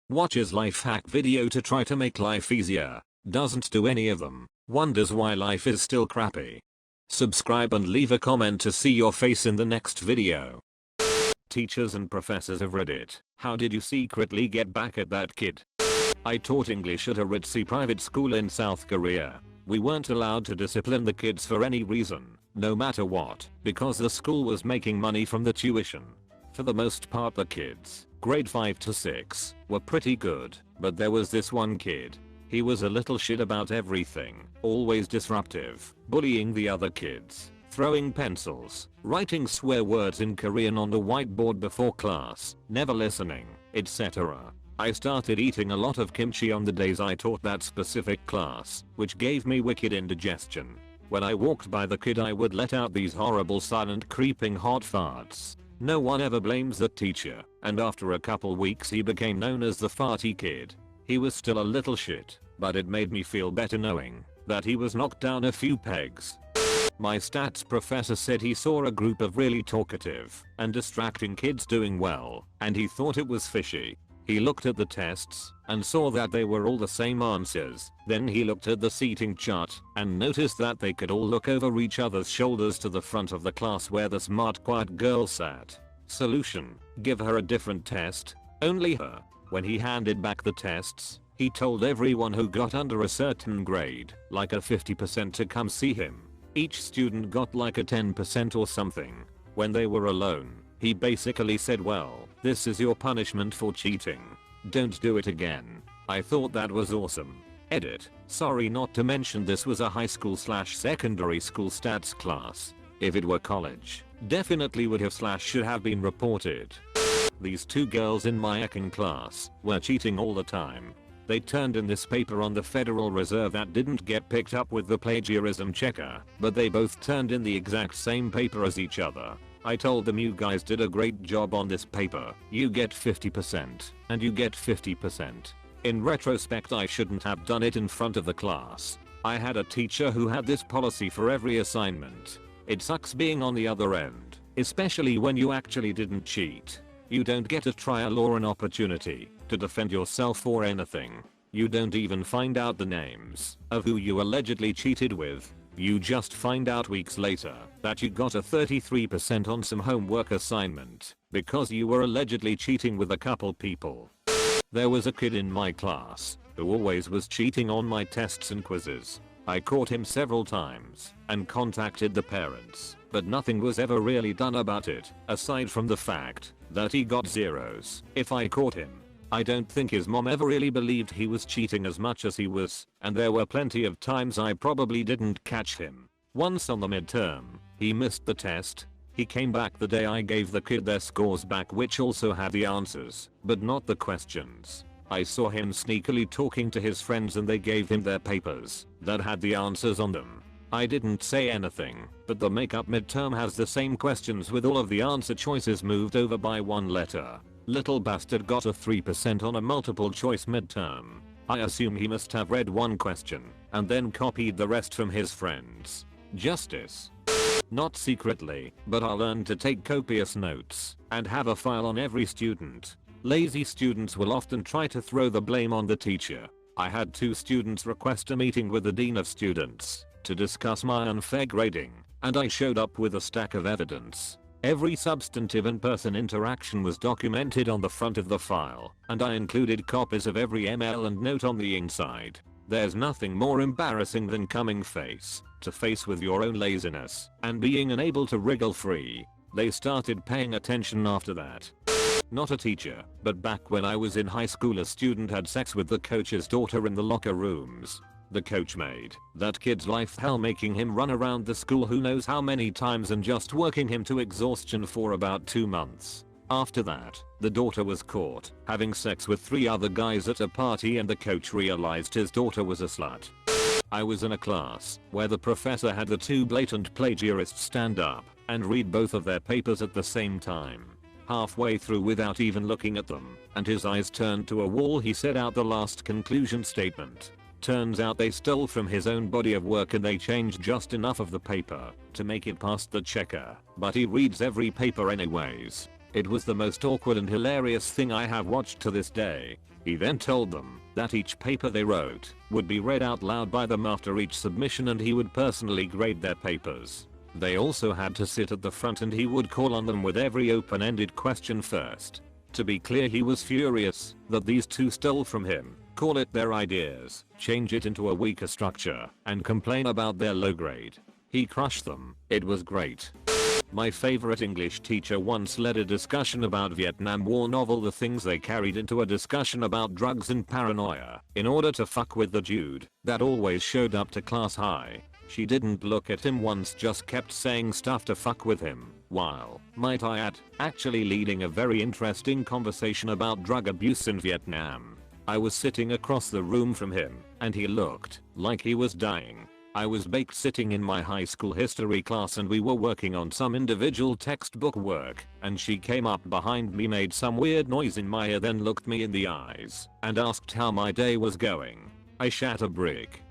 Watches life hack video to try to make life easier. Doesn't do any of them. Wonders why life is still crappy. Subscribe and leave a comment to see your face in the next video. Teachers and professors of Reddit, how did you secretly get back at that kid? I taught English at a ritzy private school in South Korea. We weren't allowed to discipline the kids for any reason, no matter what, because the school was making money from the tuition. For the most part the kids, grade 5 to 6, were pretty good, but there was this one kid. He was a little shit about everything, always disruptive, bullying the other kids, throwing pencils, writing swear words in Korean on the whiteboard before class, never listening, etc. I started eating a lot of kimchi on the days I taught that specific class, which gave me wicked indigestion. When I walked by the kid I would let out these horrible silent creeping hot farts. No one ever blames the teacher, and after a couple weeks he became known as the farty kid. He was still a little shit, but it made me feel better knowing that he was knocked down a few pegs. My stats professor said he saw a group of really talkative and distracting kids doing well, and he thought it was fishy. He looked at the tests and saw that they were all the same answers. Then he looked at the seating chart and noticed that they could all look over each other's shoulders to the front of the class where the smart quiet girl sat. Solution: give her a different test. Only her. When he handed back the tests, he told everyone who got under a certain grade, like a 50%, to come see him. Each student got like a 10% or something. When they were alone, he basically said, well, this is your punishment for cheating. Don't do it again. I thought that was awesome. Edit. Sorry, not to mention this was a high school / secondary school stats class. If it were college, definitely would have / should have been reported. These two girls in my econ class were cheating all the time. They turned in this paper on the Federal Reserve that didn't get picked up with the plagiarism checker, but they both turned in the exact same paper as each other. I told them, you guys did a great job on this paper. You get 50% and you get 50%. In retrospect, I shouldn't have done it in front of the class. I had a teacher who had this policy for every assignment. It sucks being on the other end, especially when you actually didn't cheat. You don't get a trial or an opportunity to defend yourself or anything. You don't even find out the names of who you allegedly cheated with. You just find out weeks later that you got a 33% on some homework assignment because you were allegedly cheating with a couple people. There was a kid in my class who always was cheating on my tests and quizzes. I caught him several times and contacted the parents, but nothing was ever really done about it, aside from the fact that he got zeros if I caught him. I don't think his mom ever really believed he was cheating as much as he was, and there were plenty of times I probably didn't catch him. Once on the midterm, he missed the test. He came back the day I gave the kid their scores back, which also had the answers, but not the questions. I saw him sneakily talking to his friends and they gave him their papers that had the answers on them. I didn't say anything, but the makeup midterm has the same questions with all of the answer choices moved over by one letter. Little bastard got a 3% on a multiple choice midterm. I assume he must have read one question and then copied the rest from his friends. Justice. Not secretly, but I learned to take copious notes and have a file on every student. Lazy students will often try to throw the blame on the teacher. I had 2 students request a meeting with the dean of students to discuss my unfair grading, and I showed up with a stack of evidence. Every substantive in-person interaction was documented on the front of the file, and I included copies of every email and note on the inside. There's nothing more embarrassing than coming face to face with your own laziness and being unable to wriggle free. They started paying attention after that. Not a teacher, but back when I was in high school, a student had sex with the coach's daughter in the locker rooms. The coach made that kid's life hell, making him run around the school who knows how many times and just working him to exhaustion for about 2 months. After that, the daughter was caught having sex with 3 other guys at a party and the coach realized his daughter was a slut. I was in a class where the professor had the 2 blatant plagiarists stand up and read both of their papers at the same time. Halfway through, without even looking at them, and his eyes turned to a wall, he said out the last conclusion statement. Turns out they stole from his own body of work and they changed just enough of the paper to make it past the checker, but he reads every paper anyways. It was the most awkward and hilarious thing I have watched to this day. He then told them that each paper they wrote would be read out loud by them after each submission and he would personally grade their papers. They also had to sit at the front and he would call on them with every open-ended question first. To be clear, he was furious that these two stole from him, call it their ideas, change it into a weaker structure, and complain about their low grade. He crushed them. It was great. My favorite English teacher once led a discussion about Vietnam War novel The Things They carried into a discussion about drugs and paranoia in order to fuck with the dude that always showed up to class high. She didn't look at him once, just kept saying stuff to fuck with him, while, might I add, actually leading a very interesting conversation about drug abuse in Vietnam. I was sitting across the room from him, and he looked like he was dying. I was baked sitting in my high school history class and we were working on some individual textbook work, and she came up behind me, made some weird noise in my ear, then looked me in the eyes and asked how my day was going. I shat a brick.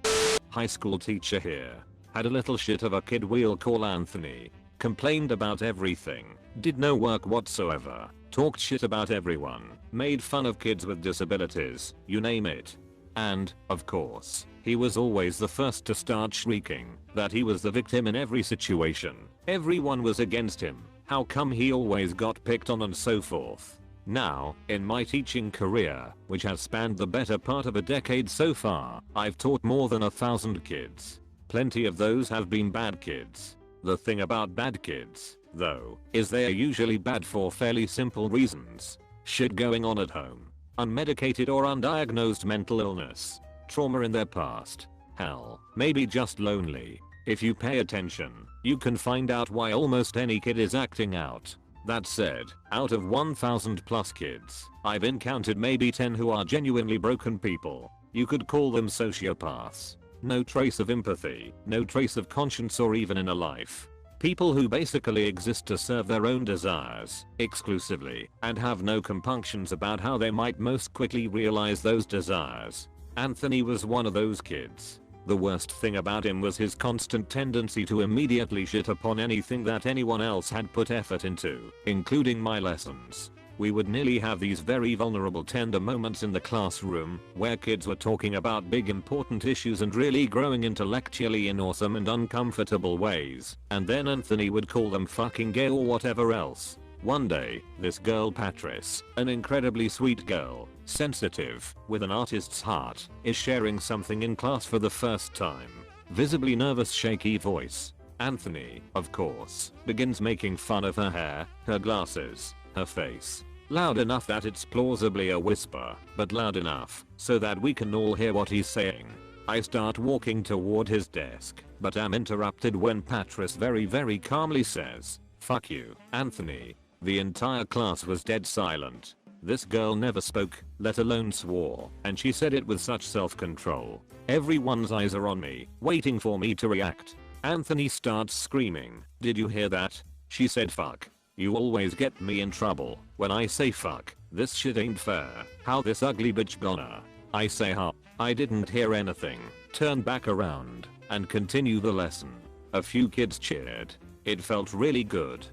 High school teacher here had a little shit of a kid we'll call Anthony. Complained about everything, did no work whatsoever, talked shit about everyone, made fun of kids with disabilities, you name it. And, of course, he was always the first to start shrieking that he was the victim in every situation. Everyone was against him. How come he always got picked on and so forth. Now, in my teaching career, which has spanned the better part of a decade so far, I've taught more than 1,000 kids. Plenty of those have been bad kids. The thing about bad kids, though, is they are usually bad for fairly simple reasons. Shit going on at home. Unmedicated or undiagnosed mental illness. Trauma in their past. Hell, maybe just lonely. If you pay attention, you can find out why almost any kid is acting out. That said, out of 1,000 plus kids, I've encountered maybe 10 who are genuinely broken people. You could call them sociopaths. No trace of empathy, no trace of conscience or even inner life. People who basically exist to serve their own desires exclusively and have no compunctions about how they might most quickly realize those desires. Anthony was one of those kids. The worst thing about him was his constant tendency to immediately shit upon anything that anyone else had put effort into, including my lessons. We would nearly have these very vulnerable, tender moments in the classroom where kids were talking about big important issues and really growing intellectually in awesome and uncomfortable ways, and then Anthony would call them fucking gay or whatever else. One day, this girl Patrice, an incredibly sweet girl, sensitive, with an artist's heart, is sharing something in class for the first time. Visibly nervous, shaky voice. Anthony, of course, begins making fun of her hair, her glasses, her face. Loud enough that it's plausibly a whisper, but loud enough so that we can all hear what he's saying. I start walking toward his desk, but am interrupted when Patrice very calmly says, "Fuck you, Anthony." The entire class was dead silent. This girl never spoke, let alone swore, and she said it with such self-control. Everyone's eyes are on me, waiting for me to react. Anthony starts screaming, "Did you hear that? She said fuck. You always get me in trouble when I say fuck. This shit ain't fair. How this ugly bitch gonna?" I say huh. I didn't hear anything, turn back around, and continue the lesson. A few kids cheered. It felt really good.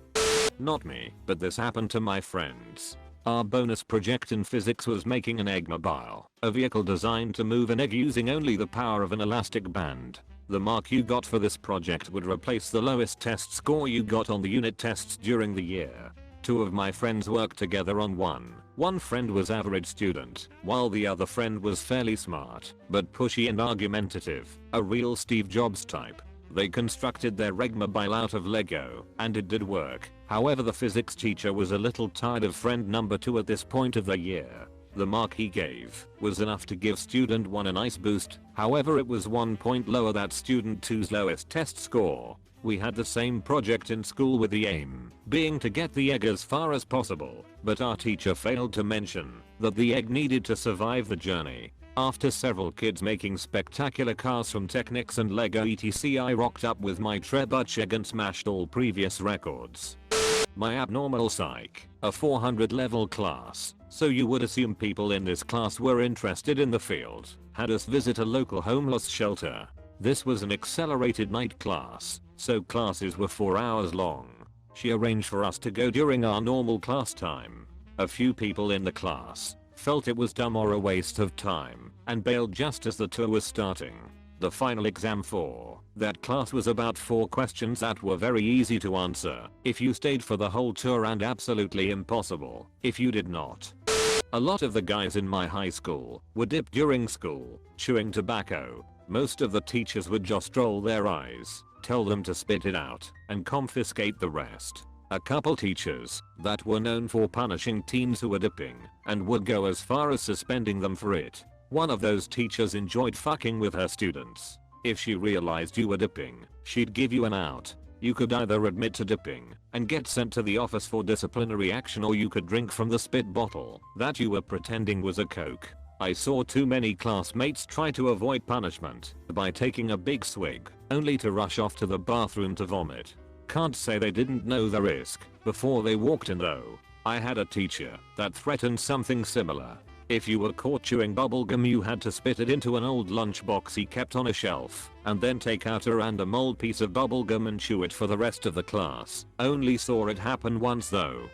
Not me, but this happened to my friends. Our bonus project in physics was making an egg mobile, a vehicle designed to move an egg using only the power of an elastic band. The mark you got for this project would replace the lowest test score you got on the unit tests during the year. Two of my friends worked together on one. One friend was average student, while the other friend was fairly smart, but pushy and argumentative, a real Steve Jobs type. They constructed their egg mobile out of Lego, and it did work. However, the physics teacher was a little tired of friend number 2 at this point of the year. The mark he gave was enough to give student 1 a nice boost. However, it was 1 point lower than student 2's lowest test score. We had the same project in school with the aim being to get the egg as far as possible, but our teacher failed to mention that the egg needed to survive the journey. After several kids making spectacular cars from Technics and Lego etc, I rocked up with my trebuchet egg and smashed all previous records. My abnormal psych, a 400 level class, so you would assume people in this class were interested in the field, had us visit a local homeless shelter. This was an accelerated night class, so classes were 4 hours long. She arranged for us to go during our normal class time. A few people in the class felt it was dumb or a waste of time, and bailed just as the tour was starting. The final exam for that class was about 4 questions that were very easy to answer if you stayed for the whole tour and absolutely impossible if you did not. A lot of the guys in my high school were dipped during school, chewing tobacco. Most of the teachers would just roll their eyes, tell them to spit it out, and confiscate the rest. A couple teachers that were known for punishing teens who were dipping and would go as far as suspending them for it. One of those teachers enjoyed fucking with her students. If she realized you were dipping, she'd give you an out. You could either admit to dipping and get sent to the office for disciplinary action, or you could drink from the spit bottle that you were pretending was a Coke. I saw too many classmates try to avoid punishment by taking a big swig, only to rush off to the bathroom to vomit. Can't say they didn't know the risk before they walked in though. I had a teacher that threatened something similar. If you were caught chewing bubblegum, you had to spit it into an old lunchbox he kept on a shelf, and then take out a random old piece of bubblegum and chew it for the rest of the class. Only saw it happen once though.